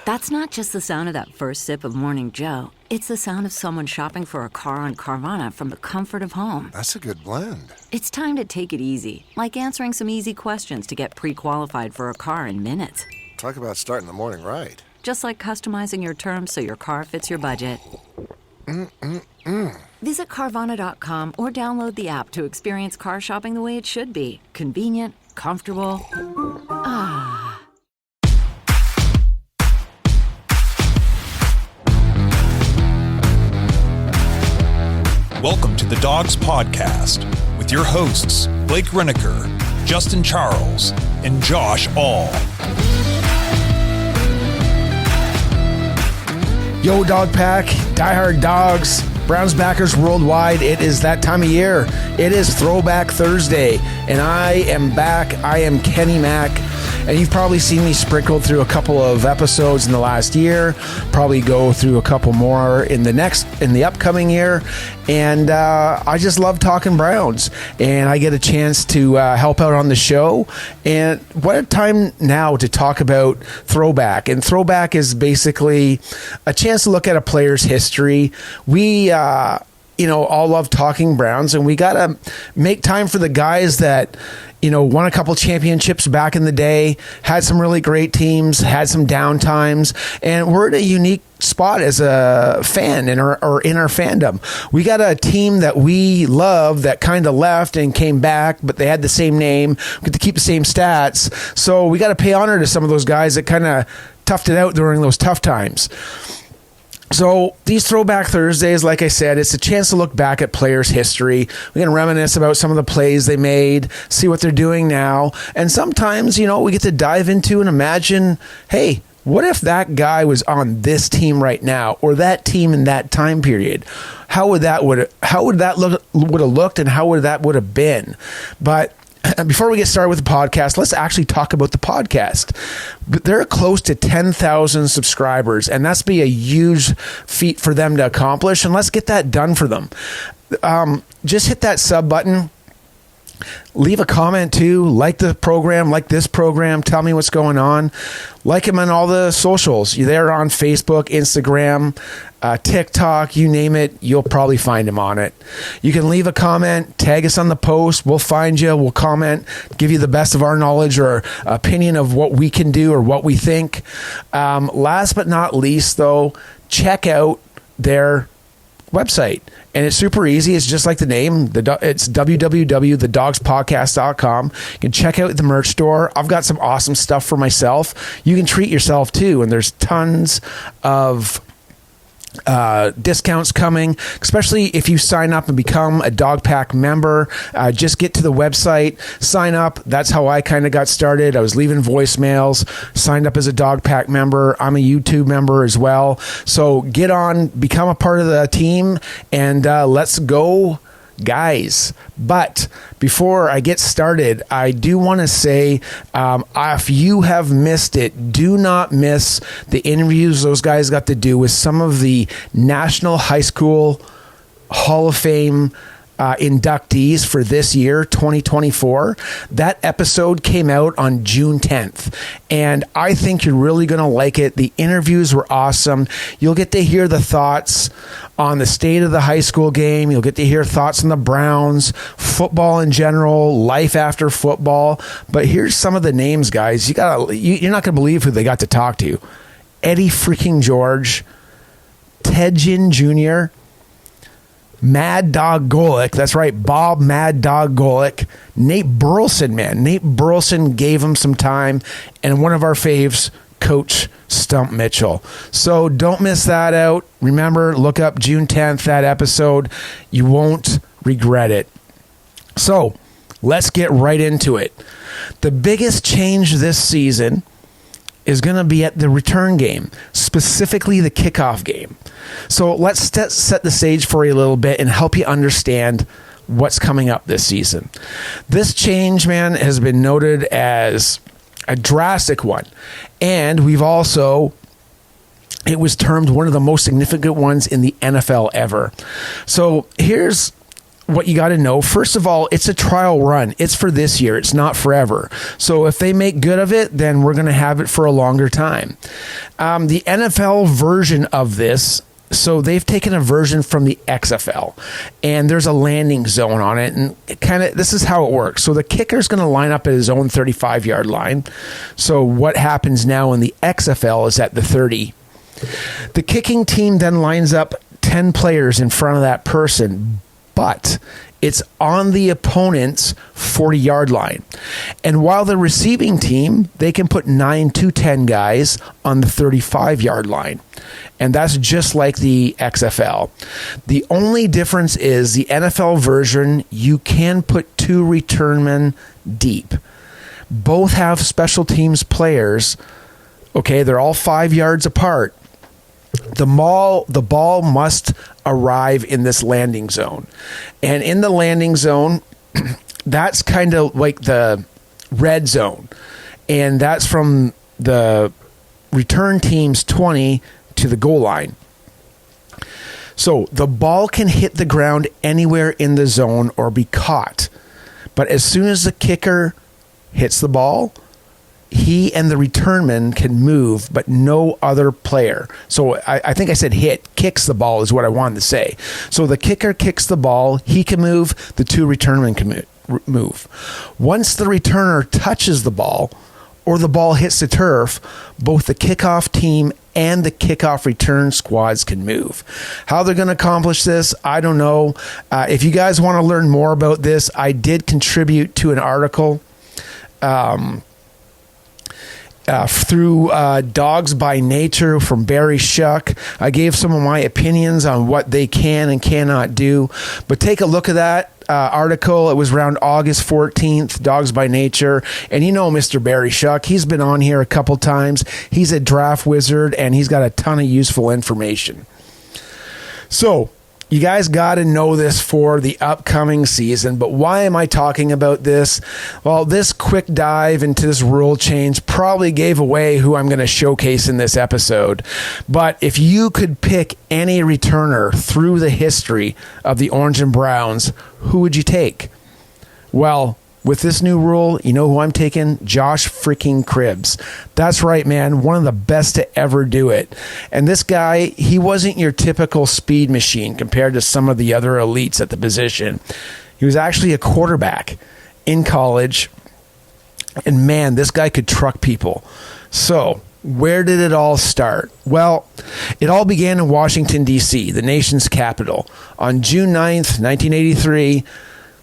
That's not just the sound of that first sip of Morning Joe. It's the sound of someone shopping for a car on Carvana from the comfort of home. That's a good blend. It's time to take it easy, like answering some easy questions to get pre-qualified for a car in minutes. Talk about starting the morning right. Just like customizing your terms so your car fits your budget. Visit Carvana.com or download the app to experience car shopping the way it should be. Convenient, comfortable. Ah. Welcome to the Dogs Podcast with your hosts, Blake Reneker, Justin Charles, and Josh All. Yo, Dog Pack, diehard dogs, Browns backers worldwide. It is that time of year. It is Throwback Thursday, and I am back. I am Kenny Mack, and you've probably seen me sprinkled through a couple of episodes in the last year. Probably go through a couple more in the upcoming year. And I just love talking Browns, and I get a chance to help out on the show. And what a time now to talk about Throwback. And Throwback is basically a chance to look at a player's history. We all love talking Browns, and we got to make time for the guys that, won a couple championships back in the day, had some really great teams, had some down times, and we're at a unique spot as a fan in our fandom. We got a team that we love that kind of left and came back, but they had the same name, get to keep the same stats. So we got to pay honor to some of those guys that kind of toughed it out during those tough times. So these Throwback Thursdays, like I said, it's a chance to look back at players' history. We can reminisce about some of the plays they made, see what they're doing now. And sometimes, we get to dive into and imagine, hey, what if that guy was on this team right now, or that team in that time period? How would that would have looked, and how would have been? But before we get started with the podcast, let's actually talk about the podcast. They're close to 10,000 subscribers, and that's be a huge feat for them to accomplish, and let's get that done for them. Just hit that sub button. Leave a comment too. Like the program, like this program. Tell me what's going on. Like them on all the socials. You're there on Facebook, Instagram, TikTok, you name it. You'll probably find them on it. You can leave a comment, tag us on the post. We'll find you. We'll comment, give you the best of our knowledge or opinion of what we can do or what we think. Last but not least, though, check out their website, and it's super easy. It's just like the name. It's www.thedogspodcast.com. You can check out the merch store. I've got some awesome stuff for myself. You can treat yourself too, and there's tons of discounts coming, especially if you sign up and become a Dog Pack member. Just get to the website, sign up. That's how I kind of got started. I was leaving voicemails, signed up as a Dog Pack member. I'm a YouTube member as well. So get on, become a part of the team, and let's go, guys. But before I get started, I do want to say, if you have missed it, do not miss the interviews those guys got to do with some of the National High School Hall of Fame inductees for this year, 2024. That episode came out on June 10th, and I think you're really going to like it. The interviews were awesome. You'll get to hear the thoughts on the state of the high school game. You'll get to hear thoughts on the Browns, football in general, life after football. But here's some of the names, guys. You're not going to believe who they got to talk to. Eddie freaking George, Ted Ginn Jr., Mad Dog Golick, that's right, Bob Mad Dog Golick, Nate Burleson, man. Nate Burleson gave him some time, and one of our faves, Coach Stump Mitchell. So don't miss that out. Remember, look up June 10th, that episode. You won't regret it. So let's get right into it. The biggest change this season is going to be at the return game, specifically the kickoff game. So let's set the stage for you a little bit and help you understand what's coming up this season. This change, man, has been noted as a drastic one. And it was termed one of the most significant ones in the NFL ever. So here's what you got to know. First of all, it's a trial run. It's for this year. It's not forever. So if they make good of it, then we're going to have it for a longer time. The NFL version of this, so they've taken a version from the XFL, and there's a landing zone on it, and this is how it works. So the kicker's going to line up at his own 35-yard line. So what happens now in the XFL is at the 30. The kicking team then lines up 10 players in front of that person, but it's on the opponent's 40-yard line. And while the receiving team, they can put 9 to 10 guys on the 35-yard line. And that's just like the XFL. The only difference is the NFL version, you can put 2 returnmen deep. Both have special teams players. Okay, they're all 5 yards apart. The ball must arrive in this landing zone. And in the landing zone, that's kind of like the red zone. And that's from the return team's 20 to the goal line. So the ball can hit the ground anywhere in the zone or be caught. But as soon as the kicker hits the ball, he and the returnman can move, but no other player. So I think I said kicks the ball is what I wanted to say. So the kicker kicks the ball, he can move, the 2 returnmen can move. Once the returner touches the ball or the ball hits the turf, both the kickoff team and the kickoff return squads can move. How they're going to accomplish this, I don't know. If you guys want to learn more about this, I did contribute to an article through Dogs by Nature from Barry Shuck. I gave some of my opinions on what they can and cannot do. But take a look at that article. It was around August 14th, Dogs by Nature. And you know Mr. Barry Shuck, he's been on here a couple times. He's a draft wizard, and he's got a ton of useful information. So, you guys got to know this for the upcoming season, but why am I talking about this? Well, this quick dive into this rule change probably gave away who I'm going to showcase in this episode. But if you could pick any returner through the history of the Orange and Browns, who would you take? Well, with this new rule, you know who I'm taking? Josh freaking Cribbs. That's right, man. One of the best to ever do it. And this guy, he wasn't your typical speed machine compared to some of the other elites at the position. He was actually a quarterback in college. And man, this guy could truck people. So, where did it all start? Well, it all began in Washington, D.C., the nation's capital. On June 9th, 1983,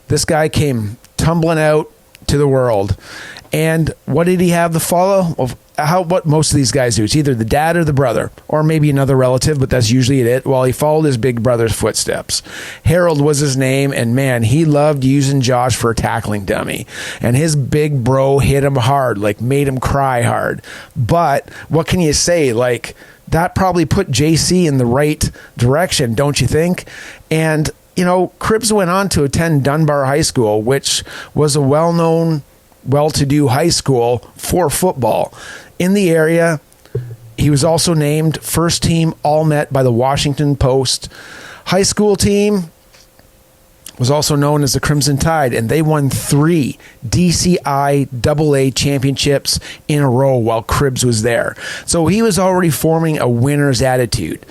this guy came tumbling out to the world. And what did he have to follow? Well, what most of these guys do. It's either the dad or the brother, or maybe another relative, but that's usually it. Well, he followed his big brother's footsteps. Harold was his name, and man, he loved using Josh for a tackling dummy. And his big bro hit him hard, like made him cry hard. But what can you say? Like, that probably put JC in the right direction, don't you think? And you know, Cribbs went on to attend Dunbar High School, which was a well-known, well-to-do high school for football. In the area, he was also named first team All-Met by the Washington Post. High school team was also known as the Crimson Tide, and they won 3 DCI AA championships in a row while Cribbs was there. So he was already forming a winner's attitude.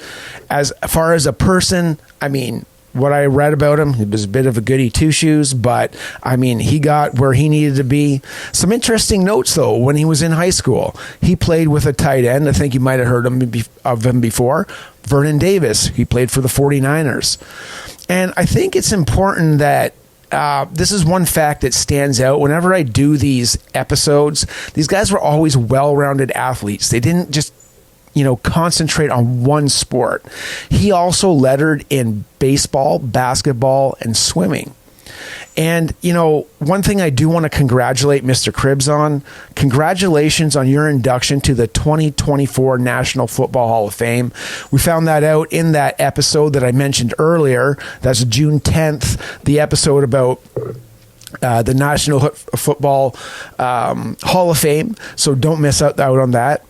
As far as a person, I mean, what I read about him, he was a bit of a goody two-shoes, but I mean, he got where he needed to be. Some interesting notes, though, when he was in high school. He played with a tight end. I think you might have heard of him before. Vernon Davis. He played for the 49ers. And I think it's important that this is one fact that stands out. Whenever I do these episodes, these guys were always well-rounded athletes. They didn't just concentrate on one sport. He also lettered in baseball, basketball, and swimming. And, one thing I do want to congratulate Mr. Cribbs on, congratulations on your induction to the 2024 National Football Hall of Fame. We found that out in that episode that I mentioned earlier. That's June 10th, the episode about the National Football Hall of Fame. So don't miss out on that.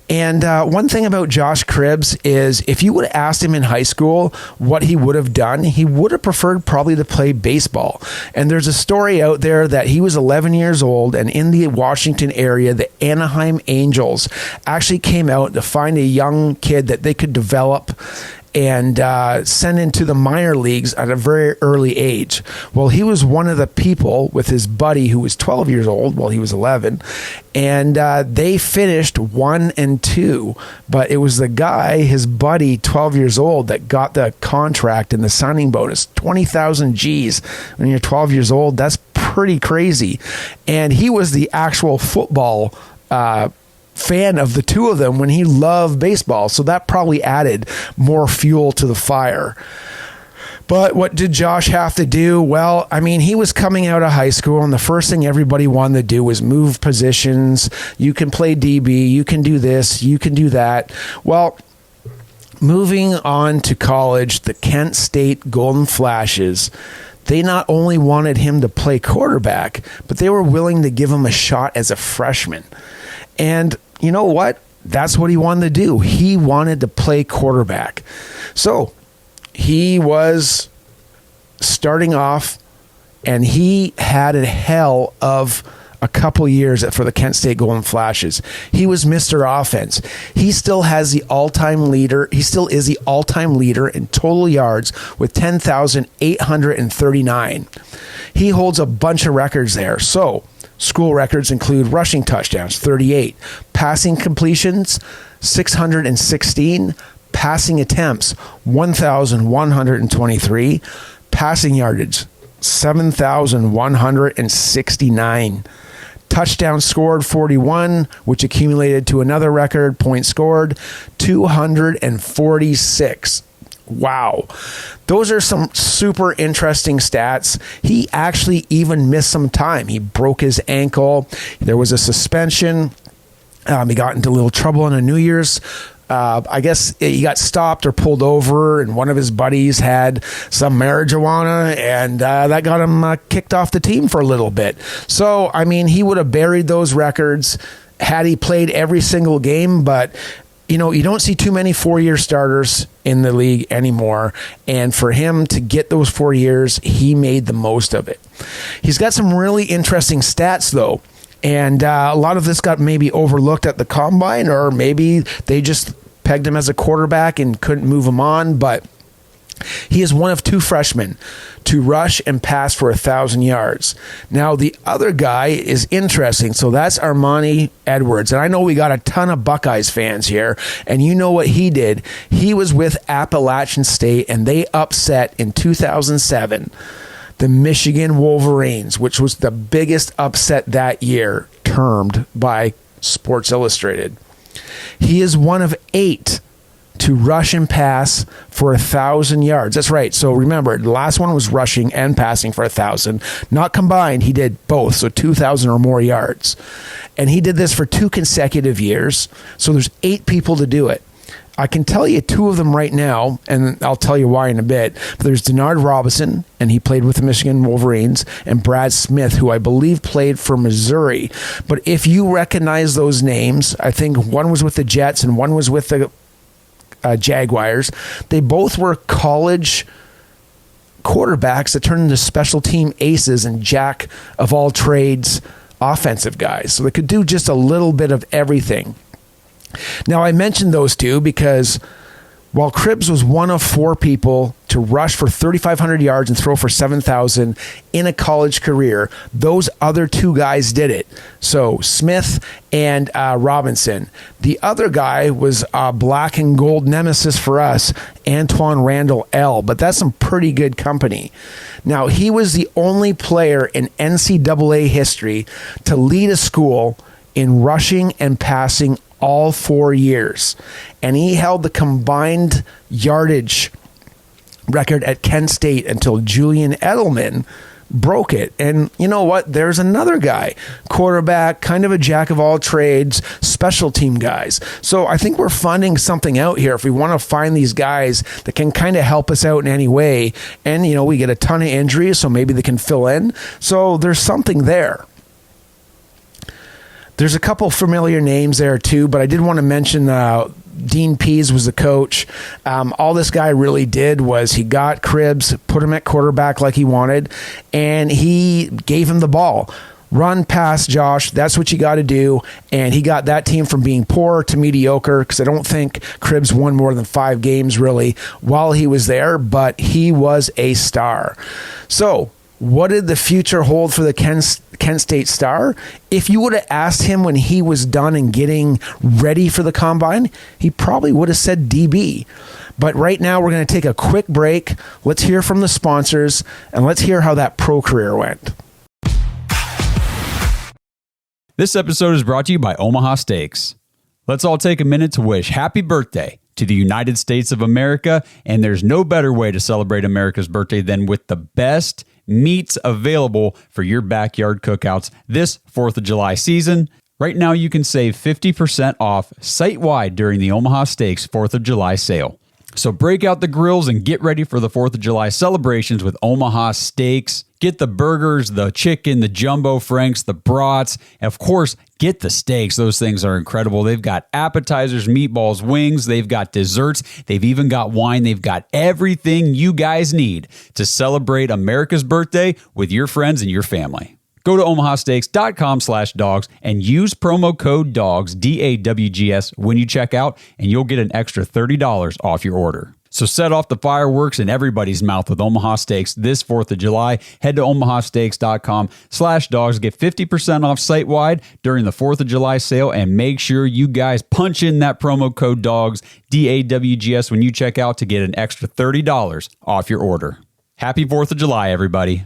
And one thing about Josh Cribbs is if you would have asked him in high school what he would have done, he would have preferred probably to play baseball. And there's a story out there that he was 11 years old, and in the Washington area, the Anaheim Angels actually came out to find a young kid that they could develop and send into the minor leagues at a very early age. Well, he was one of the people with his buddy who was 12 years old while he was 11, and they finished 1-2. But it was the guy, his buddy, 12 years old, that got the contract and the signing bonus, 20,000 G's when you're 12 years old. That's pretty crazy. And he was the actual football fan of the two of them when he loved baseball, so that probably added more fuel to the fire. But what did Josh have to do? Well, I mean, he was coming out of high school, and the first thing everybody wanted to do was move positions. You can play DB, you can do this, you can do that. Well, moving on to college, the Kent State Golden Flashes, they not only wanted him to play quarterback, but they were willing to give him a shot as a freshman. And you know what? That's what he wanted to do. He wanted to play quarterback. So he was starting off, and he had a hell of a couple years for the Kent State Golden Flashes. He was Mr. Offense. He still has the all-time leader. He still is the all-time leader in total yards with 10,839. He holds a bunch of records there. So school records include rushing touchdowns, 38, passing completions, 616, passing attempts, 1,123, passing yardage, 7,169. Touchdowns scored, 41, which accumulated to another record, points scored, 246. Wow. Those are some super interesting stats. He actually even missed some time. He broke his ankle. There was a suspension. He got into a little trouble on a New Year's. I guess he got stopped or pulled over, and one of his buddies had some marijuana, and that got him kicked off the team for a little bit. So, I mean, he would have buried those records had he played every single game, but you know, you don't see too many 4-year starters in the league anymore. And for him to get those 4 years, he made the most of it. He's got some really interesting stats, though. And a lot of this got maybe overlooked at the combine, or maybe they just pegged him as a quarterback and couldn't move him on. But he is one of two freshmen to rush and pass for 1,000 yards. Now, the other guy is interesting. So that's Armani Edwards. And I know we got a ton of Buckeyes fans here. And you know what he did? He was with Appalachian State, and they upset in 2007 the Michigan Wolverines, which was the biggest upset that year, termed by Sports Illustrated. He is one of 8 to rush and pass for 1,000 yards. That's right. So remember, the last one was rushing and passing for 1,000. Not combined, he did both, so 2,000 or more yards. And he did this for 2 consecutive years. So there's 8 people to do it. I can tell you 2 of them right now, and I'll tell you why in a bit. But there's Denard Robinson, and he played with the Michigan Wolverines, and Brad Smith, who I believe played for Missouri. But if you recognize those names, I think one was with the Jets and one was with the Jaguars. They both were college quarterbacks that turned into special team aces and jack of all trades offensive guys. So they could do just a little bit of everything. Now, I mentioned those two because while Cribbs was one of 4 people to rush for 3,500 yards and throw for 7,000 in a college career, those other 2 guys did it. So Smith and Robinson. The other guy was black and gold nemesis for us, Antoine Randall L. But that's some pretty good company. Now, he was the only player in NCAA history to lead a school in rushing and passing all 4 years. And he held the combined yardage record at Kent State until Julian Edelman broke it. And you know what? There's another guy, quarterback, kind of a jack of all trades, special team guys. So I think we're finding something out here if we want to find these guys that can kind of help us out in any way. And, you know, we get a ton of injuries, so maybe they can fill in. So there's something there. There's a couple familiar names there too, but I did want to mention Dean Pease was the coach. All this guy really did was he got Cribbs, put him at quarterback like he wanted, and he gave him the ball. Run, pass, Josh. That's what you got to do. And he got that team from being poor to mediocre, because I don't think Cribbs won more than 5 games really while he was there, but he was a star. So what did the future hold for the Kent State Star? If you would have asked him when he was done and getting ready for the combine, he probably would have said DB. But right now we're going to take a quick break. Let's hear from the sponsors, and let's hear how that pro career went. This episode is brought to you by Omaha Steaks. Let's all take a minute to wish happy birthday to the United States of America, and there's no better way to celebrate America's birthday than with the best meats available for your backyard cookouts this 4th of July season. Right now, you can save 50% off site-wide during the Omaha Steaks 4th of July sale. So break out the grills and get ready for the 4th of July celebrations with Omaha Steaks. Get the burgers, the chicken, the jumbo franks, the brats. Of course, get the steaks. Those things are incredible. They've got appetizers, meatballs, wings. They've got desserts. They've even got wine. They've got everything you guys need to celebrate America's birthday with your friends and your family. Go to omahasteaks.com/dogs and use promo code DOGS, DAWGS, when you check out, and you'll get an extra $30 off your order. So set off the fireworks in everybody's mouth with Omaha Steaks this 4th of July. Head to omahasteaks.com/dogs. Get 50% off site-wide during the 4th of July sale, and make sure you guys punch in that promo code DOGS, DAWGS, when you check out to get an extra $30 off your order. Happy 4th of July, everybody.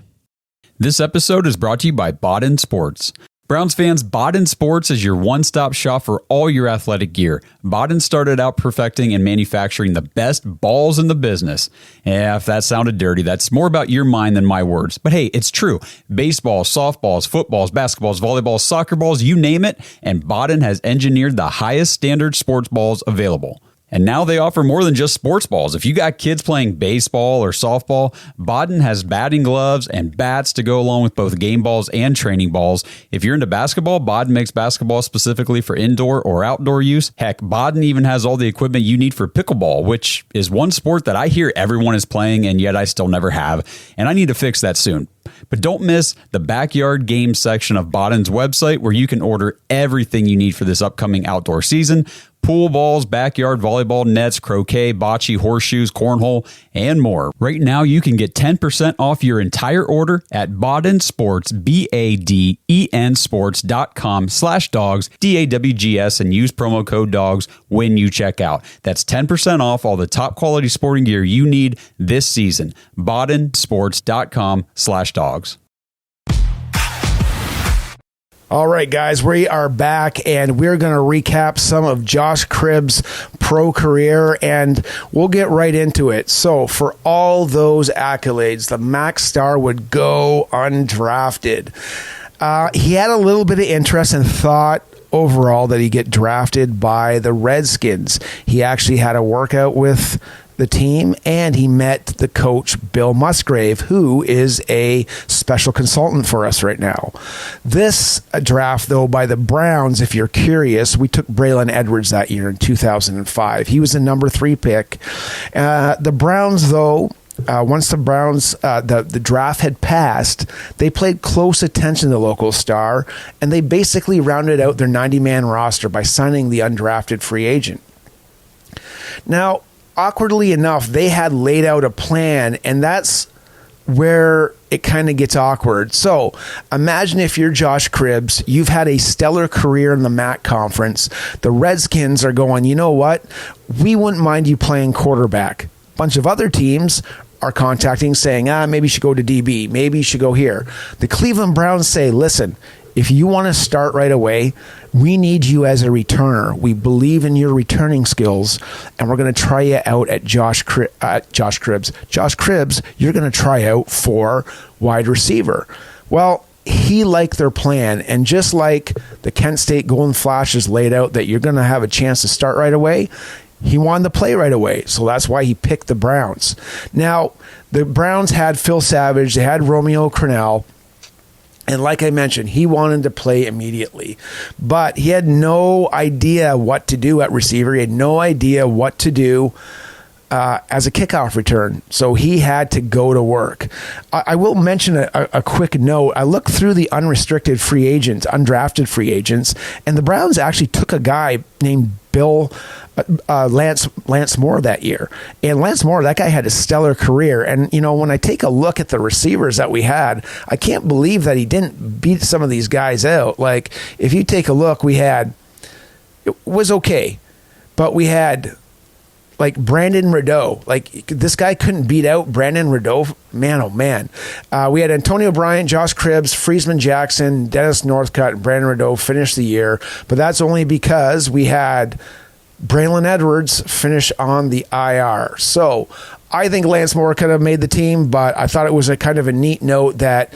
This episode is brought to you by Baden Sports. Browns fans, Baden Sports is your one-stop shop for all your athletic gear. Baden started out perfecting and manufacturing the best balls in the business. Yeah, if that sounded dirty, that's more about your mind than my words. But hey, it's true. Baseballs, softballs, footballs, basketballs, volleyballs, soccer balls, you name it, and Baden has engineered the highest standard sports balls available. And now they offer more than just sports balls. If you got kids playing baseball or softball, Baden has batting gloves and bats to go along with both game balls and training balls. If you're into basketball, Baden makes basketball specifically for indoor or outdoor use. Heck, Baden even has all the equipment you need for pickleball, which is one sport that I hear everyone is playing, and yet I still never have. And I need to fix that soon. But don't miss the backyard game section of Baden's website, where you can order everything you need for this upcoming outdoor season. Pool balls, backyard volleyball nets, croquet, bocce, horseshoes, cornhole, and more. Right now, you can get 10% off your entire order at Baden Sports, BADEN sports.com/dogs, DAWGS, and use promo code DOGS when you check out. That's 10% off all the top quality sporting gear you need this season. BadenSports.com/dogs. All right, guys, we are back, and we're going to recap some of Josh Cribbs' pro career, and we'll get right into it. So, for all those accolades, the Mac Star would go undrafted. He had a little bit of interest and thought overall that he'd get drafted by the Redskins. He actually had a workout with the team, and he met the coach, Bill Musgrave, who is a special consultant for us right now. This draft, though, by the Browns, if you're curious, we took Braylon Edwards that year in 2005. He was the number 3 pick. The Browns, though, once the draft had passed, they paid close attention to the local star, and they basically rounded out their 90-man roster by signing the undrafted free agent. Now, awkwardly enough, they had laid out a plan, and that's where it kind of gets awkward. So imagine if you're Josh Cribbs, you've had a stellar career in the MAC conference. The Redskins are going, you know what? We wouldn't mind you playing quarterback. A bunch of other teams are contacting saying, maybe you should go to DB. Maybe you should go here. The Cleveland Browns say, listen, if you want to start right away, we need you as a returner. We believe in your returning skills, and we're going to try you out at Josh Cribbs. Josh Cribbs, you're going to try out for wide receiver. Well, he liked their plan, and just like the Kent State Golden Flashes laid out that you're going to have a chance to start right away, he wanted to play right away, so that's why he picked the Browns. Now, the Browns had Phil Savage, they had Romeo Crennel, and like I mentioned, he wanted to play immediately. But he had no idea what to do at receiver. He had no idea what to do as a kickoff return. So he had to go to work. I will mention a quick note. I looked through the unrestricted free agents, undrafted free agents, and the Browns actually took a guy named Lance Moore that year. And Lance Moore, that guy had a stellar career. And, when I take a look at the receivers that we had, I can't believe that he didn't beat some of these guys out. Like, if you take a look, it was okay. But we had, like, Brandon Rideau. Like, this guy couldn't beat out Brandon Rideau. Man, oh, man. We had Antonio Bryant, Josh Cribbs, Friesman Jackson, Dennis Northcutt, and Brandon Rideau finish the year. But that's only because we had Braylon Edwards finish on the IR. So I think Lance Moore could have made the team, but I thought it was a kind of a neat note that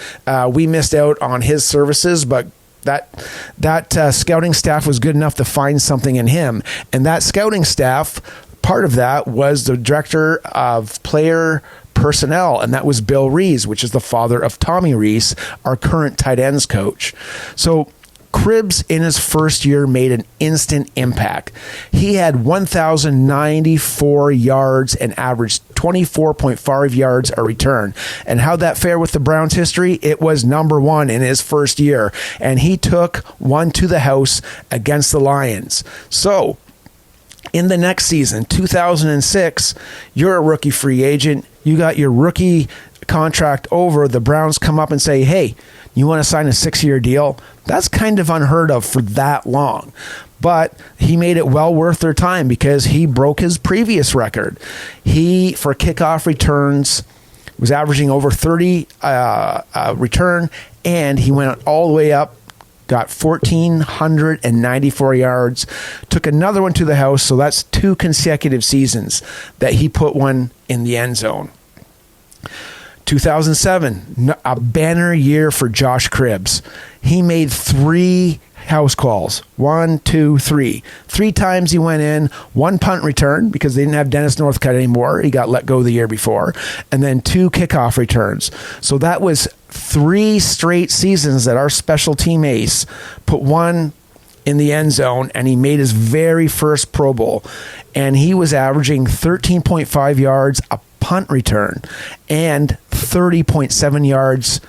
we missed out on his services, but that scouting staff was good enough to find something in him. And that scouting staff, part of that was the director of player personnel, and that was Bill Rees, which is the father of Tommy Rees, our current tight ends coach. So Cribbs in his first year made an instant impact. He had 1,094 yards and averaged 24.5 yards a return. And how'd that fare with the Browns' history? It was number one in his first year, and he took one to the house against the Lions. So in the next season, 2006, you're a rookie free agent. You got your rookie contract over. The Browns come up and say, hey, you want to sign a 6-year deal? That's kind of unheard of for that long. But he made it well worth their time because he broke his previous record. He, for kickoff returns, was averaging over 30 return, and he went all the way up, got 1,494 yards, took another one to the house, so that's 2 consecutive seasons that he put one in the end zone. 2007, a banner year for Josh Cribbs. He made 3 house calls. 1, 2, 3. 3 times he went in, 1 punt return because they didn't have Dennis Northcutt anymore. He got let go the year before. And then 2 kickoff returns. So that was 3 straight seasons that our special team ace put one in the end zone, and he made his very first Pro Bowl. And he was averaging 13.5 yards a punt return and 30.7 yards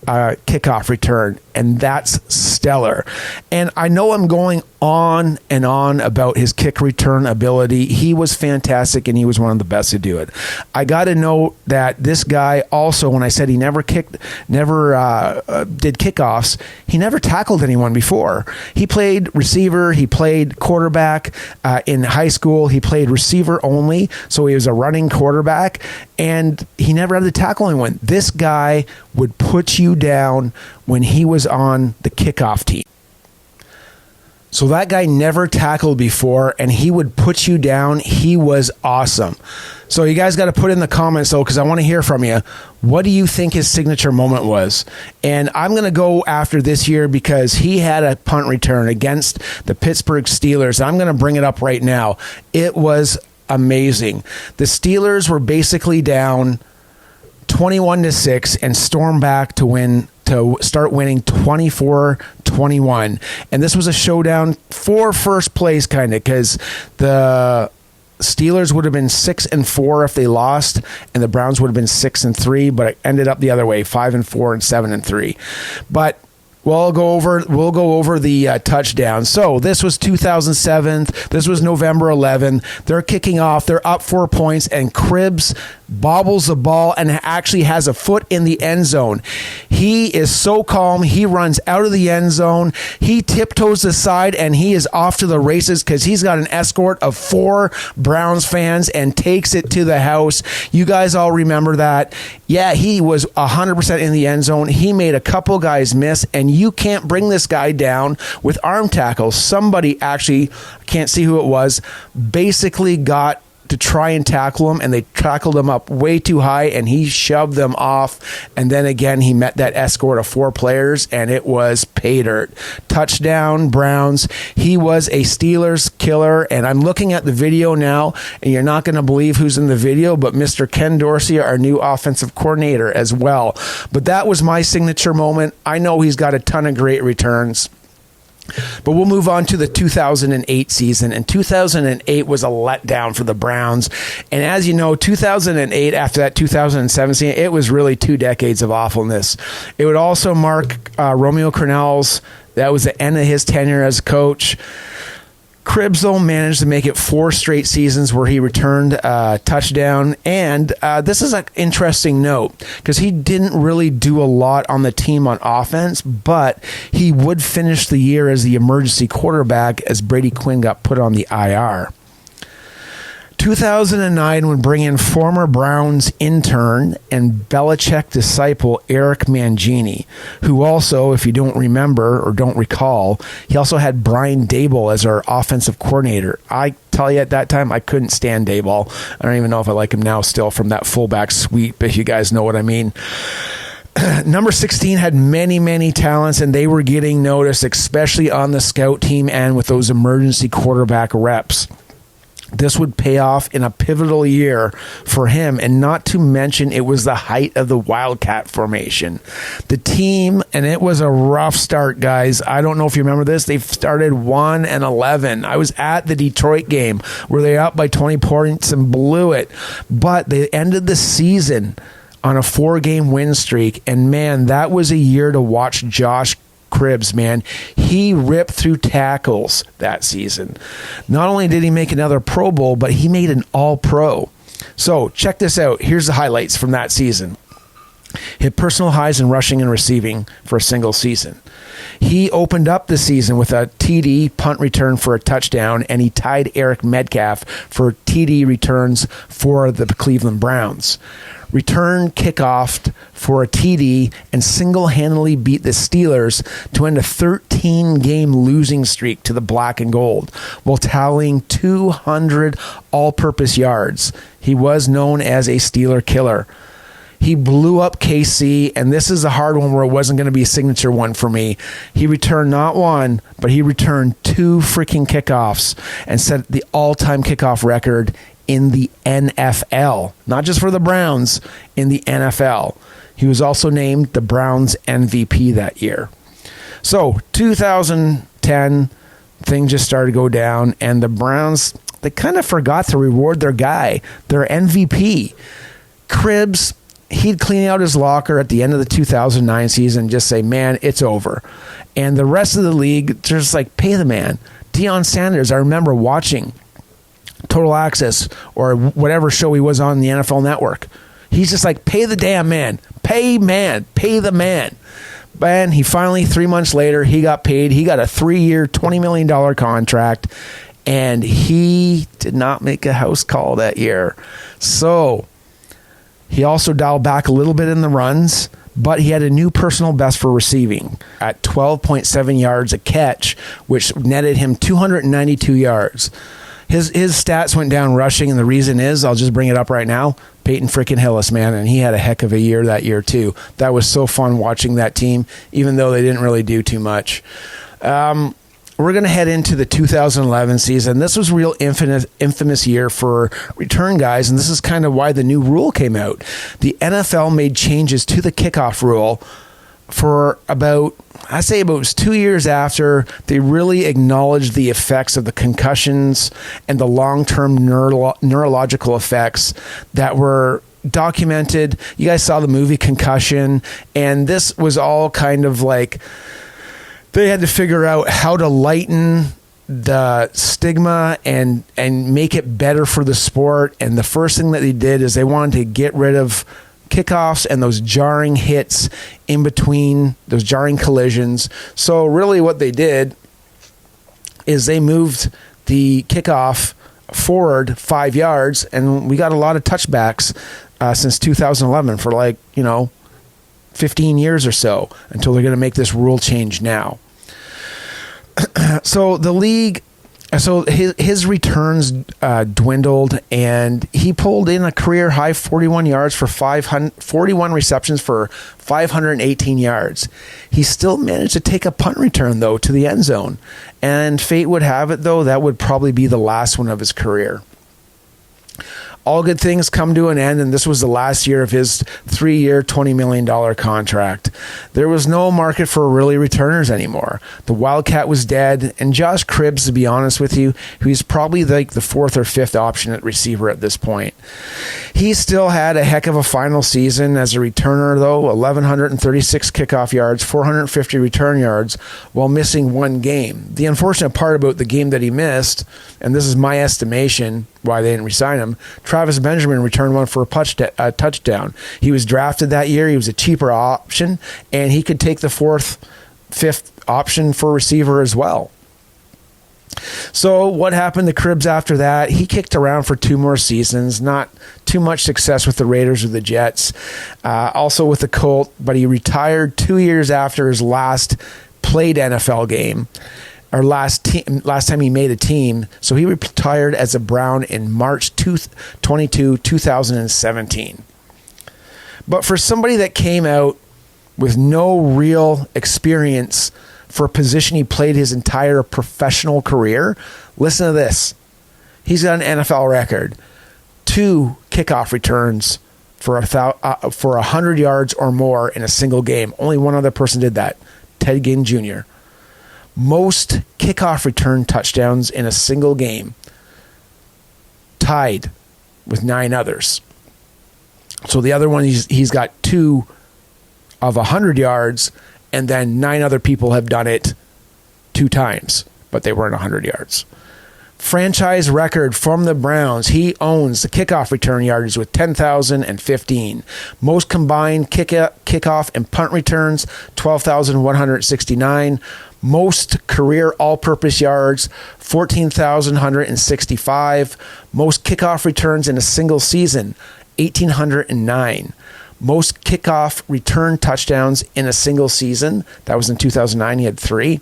kickoff return, and that's stellar. And I know I'm going on and on about his kick return ability. He was fantastic, and he was one of the best to do it. I got to note that this guy also, when I said he never did kickoffs, he never tackled anyone before. He played receiver, he played quarterback. In high school, he played receiver only, so he was a running quarterback, and he never had to tackle anyone. This guy would put you down when he was on the kickoff team. So that guy never tackled before, and he would put you down. He was awesome. So you guys got to put in the comments, though, because I want to hear from you. What do you think his signature moment was? And I'm going to go after this year because he had a punt return against the Pittsburgh Steelers. I'm going to bring it up right now. It was amazing. The Steelers were basically down 21-6 and stormed back to start winning 24-21. And this was a showdown for first place, kind of, because the Steelers would have been 6-4 if they lost, and the Browns would have been 6-3, but it ended up the other way, 5-4 and 7-3. But we'll go over the touchdown. So this was 2007. This was November 11. They're kicking off. They're up 4 points, and Cribbs bobbles the ball, and actually has a foot in the end zone. He is so calm. He runs out of the end zone. He tiptoes aside, and he is off to the races because he's got an escort of 4 Browns fans and takes it to the house. You guys all remember that. Yeah, he was 100% in the end zone. He made a couple guys miss, and you can't bring this guy down with arm tackles. Somebody actually, I can't see who it was, basically got to try and tackle him, and they tackled him up way too high, and he shoved them off. And then again, he met that escort of 4 players, and it was pay dirt. Touchdown, Browns. He was a Steelers killer, and I'm looking at the video now, and you're not going to believe who's in the video, but Mr. Ken Dorsey, our new offensive coordinator as well. But that was my signature moment. I know he's got a ton of great returns. But we'll move on to the 2008 season, and 2008 was a letdown for the Browns. And as you know, 2008, after that 2007 season, it was really 2 decades of awfulness. It would also mark Romeo Crennel's, that was the end of his tenure as coach. Cribbs, though, managed to make it 4 straight seasons where he returned a touchdown. And this is an interesting note because he didn't really do a lot on the team on offense, but he would finish the year as the emergency quarterback as Brady Quinn got put on the IR. 2009 would bring in former Browns intern and Belichick disciple Eric Mangini, who also, if you don't remember or don't recall, he also had Brian Daboll as our offensive coordinator. I tell you, at that time, I couldn't stand Daboll. I don't even know if I like him now still from that fullback sweep, if you guys know what I mean. Number 16 had many, many talents, and they were getting noticed, especially on the scout team and with those emergency quarterback reps. This would pay off in a pivotal year for him, and not to mention it was the height of the Wildcat formation. The team, and it was a rough start, guys. I don't know if you remember this. They started 1-11. I was at the Detroit game where they were up by 20 points and blew it, but they ended the season on a 4-game win streak, and man, that was a year to watch Josh Cribbs, man. He ripped through tackles that season. Not only did he make another Pro Bowl, but he made an All-Pro. So check this out. Here's the highlights from that season. Hit personal highs in rushing and receiving for a single season. He opened up the season with a TD punt return for a touchdown, and he tied Eric Metcalf for TD returns for the Cleveland Browns. Return kickoff for a TD and single-handedly beat the Steelers to end a 13-game losing streak to the black and gold while tallying 200 all-purpose yards. He was known as a Steeler killer. He blew up KC, and this is a hard one where it wasn't going to be a signature one for me. He returned not 1, but he returned 2 freaking kickoffs and set the all-time kickoff record in the NFL, not just for the Browns, in the NFL. He was also named the Browns MVP that year. So 2010, things just started to go down, and the Browns, they kind of forgot to reward their guy, their MVP. Cribbs, he'd clean out his locker at the end of the 2009 season and just say, man, it's over. And the rest of the league, just like, pay the man. Deion Sanders, I remember watching Total Access or whatever show he was on the NFL Network. He's just like, pay the damn man. Pay the man. And he finally, 3 months later, he got paid. He got a 3-year, $20 million contract, and he did not make a house call that year. So he also dialed back a little bit in the runs, but he had a new personal best for receiving at 12.7 yards a catch, which netted him 292 yards. His stats went down rushing, and the reason is, I'll just bring it up right now, Peyton freaking Hillis, man, and he had a heck of a year that year too. That was so fun watching that team, even though they didn't really do too much. We're going to head into the 2011 season. This was a real infamous year for return guys, and this is kind of why the new rule came out. The NFL made changes to the kickoff rule for about 2 years after they really acknowledged the effects of the concussions and the long-term neurological effects that were documented. You guys saw the movie Concussion, and this was all kind of like they had to figure out how to lighten the stigma and make it better for the sport. And the first thing that they did is they wanted to get rid of kickoffs and those jarring hits in between, those jarring collisions. So really what they did is they moved the kickoff forward 5 yards, and we got a lot of touchbacks since 2011 for 15 years or so, until they're going to make this rule change now. So the league, so his returns dwindled, and he pulled in a career high 41 yards for 41 receptions for 518 yards. He still managed to take a punt return, though, to the end zone. And fate would have it, though, that would probably be the last one of his career. All good things come to an end, and this was the last year of his 3-year, $20 million contract. There was no market for really returners anymore. The Wildcat was dead, and Josh Cribbs, to be honest with you, he's probably like the 4th or 5th option at receiver at this point. He still had a heck of a final season as a returner, though, 1,136 kickoff yards, 450 return yards, while missing one game. The unfortunate part about the game that he missed, and this is my estimation why they didn't re-sign him, Travis Benjamin returned one for a touchdown. He was drafted that year. He was a cheaper option, and he could take the 4th, 5th option for receiver as well. So what happened to Cribbs after that? He kicked around for 2 more seasons. Not too much success with the Raiders or the Jets. Also with the Colts, but he retired 2 years after his last played NFL game. Or last time he made a team. So he retired as a Brown in March 22, 2017. But for somebody that came out with no real experience for a position he played his entire professional career, listen to this. He's got an NFL record. 2 kickoff returns for 100 yards or more in a single game. Only one other person did that, Ted Ginn Jr. Most kickoff return touchdowns in a single game, tied with 9 others. So the other one, he's got 2 of 100 yards, and then 9 other people have done it 2 times, but they weren't 100 yards. Franchise record from the Browns, he owns the kickoff return yardage with 10,015. Most combined kickoff and punt returns, 12,169. Most career all-purpose yards, 14,165. Most kickoff returns in a single season, 1,809. Most kickoff return touchdowns in a single season, that was in 2009, he had 3.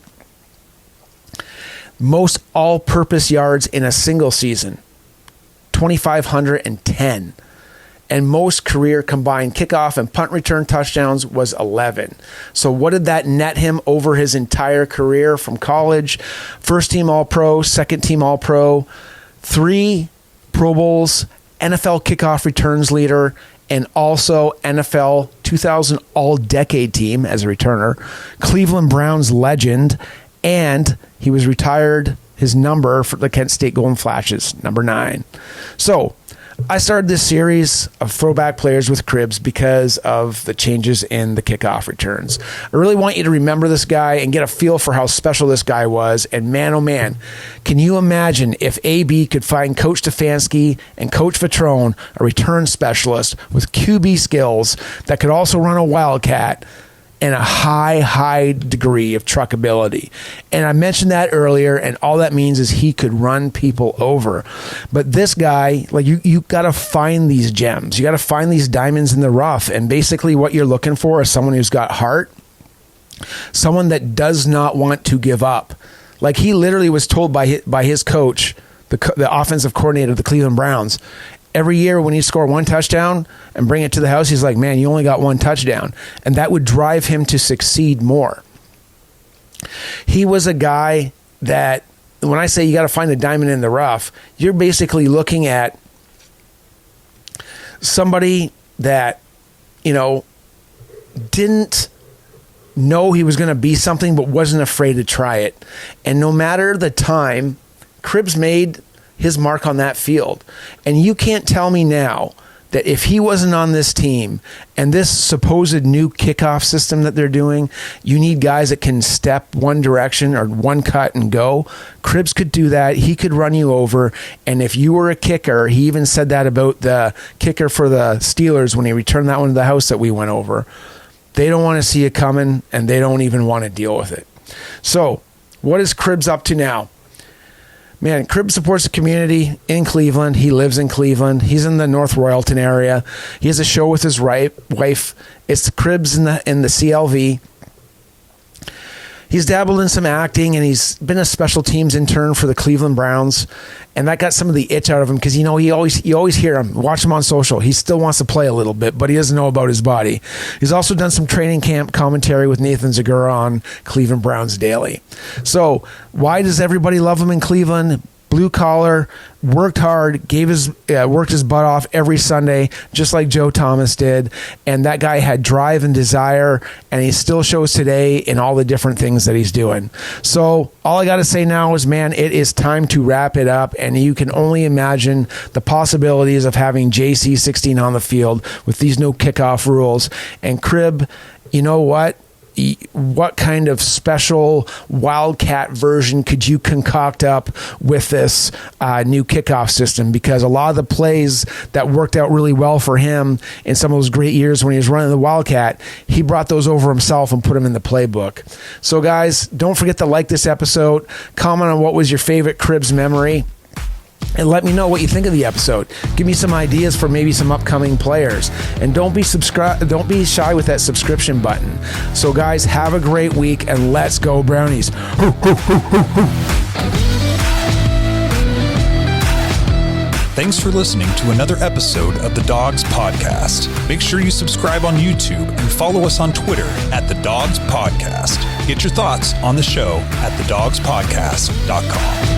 Most all-purpose yards in a single season, 2,510. And most career combined kickoff and punt return touchdowns was 11. So what did that net him over his entire career from college? First team All-Pro, second team All-Pro, 3 Pro Bowls, NFL kickoff returns leader, and also NFL 2000 All-Decade Team as a returner, Cleveland Browns legend, and he was retired, his number for the Kent State Golden Flashes, number 9. So I started this series of throwback players with Cribbs because of the changes in the kickoff returns. I really want you to remember this guy and get a feel for how special this guy was. And man, oh man, can you imagine if AB could find Coach Stefanski and Coach Vitrone, a return specialist with QB skills that could also run a Wildcat and a high degree of truckability. And I mentioned that earlier, and all that means is he could run people over. But this guy, like you got to find these gems. You got to find these diamonds in the rough. And basically what you're looking for is someone who's got heart, someone that does not want to give up. Like he literally was told by his coach, the offensive coordinator of the Cleveland Browns, every year when he scored 1 touchdown and bring it to the house, he's like, man, you only got 1 touchdown. And that would drive him to succeed more. He was a guy that, when I say you got to find a diamond in the rough, you're basically looking at somebody that, didn't know he was going to be something, but wasn't afraid to try it. And no matter the time, Cribbs made his mark on that field. And you can't tell me now that if he wasn't on this team and this supposed new kickoff system that they're doing, you need guys that can step one direction or one cut and go. Cribbs could do that. He could run you over. And if you were a kicker, he even said that about the kicker for the Steelers when he returned that one to the house that we went over. They don't want to see it coming, and they don't even want to deal with it. So what is Cribbs up to now? Man, Cribbs supports the community in Cleveland. He lives in Cleveland. He's in the North Royalton area. He has a show with his wife. It's Cribbs in the CLV. He's dabbled in some acting, and he's been a special teams intern for the Cleveland Browns, and that got some of the itch out of him because, you always hear him, watch him on social. He still wants to play a little bit, but he doesn't know about his body. He's also done some training camp commentary with Nathan Zagura on Cleveland Browns Daily. So why does everybody love him in Cleveland? Blue collar, worked hard, worked his butt off every Sunday, just like Joe Thomas did. And that guy had drive and desire, and he still shows today in all the different things that he's doing. So all I got to say now is, man, it is time to wrap it up. And you can only imagine the possibilities of having JC16 on the field with these new kickoff rules. And Cribb, you know what kind of special wildcat version could you concoct up with this new kickoff system? Because a lot of the plays that worked out really well for him in some of those great years when he was running the Wildcat, he brought those over himself and put them in the playbook. So guys, don't forget to like this episode, comment on what was your favorite Cribbs memory, and let me know what you think of the episode. Give me some ideas for maybe some upcoming players. And don't be shy with that subscription button. So guys, have a great week, and let's go Brownies. Thanks for listening to another episode of the Dogs Podcast. Make sure you subscribe on YouTube and follow us on Twitter at The Dogs Podcast. Get your thoughts on the show at thedogspodcast.com.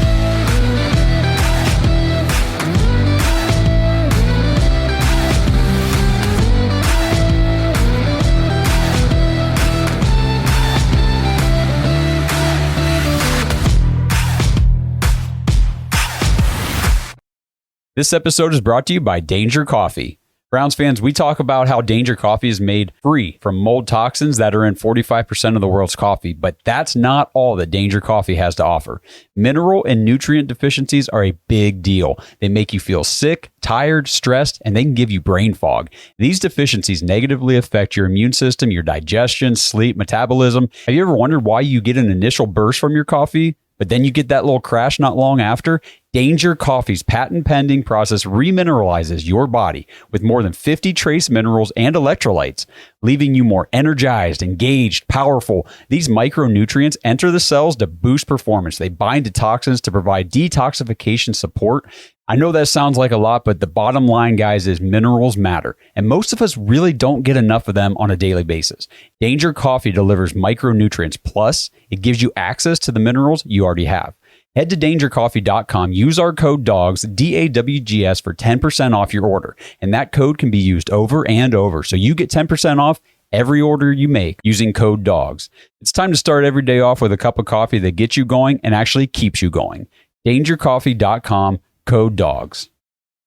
This episode is brought to you by Danger Coffee. Browns fans, we talk about how Danger Coffee is made free from mold toxins that are in 45% of the world's coffee, but that's not all that Danger Coffee has to offer. Mineral and nutrient deficiencies are a big deal. They make you feel sick, tired, stressed, and they can give you brain fog. These deficiencies negatively affect your immune system, your digestion, sleep, metabolism. Have you ever wondered why you get an initial burst from your coffee, but then you get that little crash not long after? Danger Coffee's patent-pending process remineralizes your body with more than 50 trace minerals and electrolytes, leaving you more energized, engaged, powerful. These micronutrients enter the cells to boost performance. They bind to toxins to provide detoxification support. I know that sounds like a lot, but the bottom line, guys, is minerals matter, and most of us really don't get enough of them on a daily basis. Danger Coffee delivers micronutrients, plus it gives you access to the minerals you already have. Head to dangercoffee.com, use our code DOGS, DAWGS, for 10% off your order. And that code can be used over and over. So you get 10% off every order you make using code DOGS. It's time to start every day off with a cup of coffee that gets you going and actually keeps you going. Dangercoffee.com, code DOGS.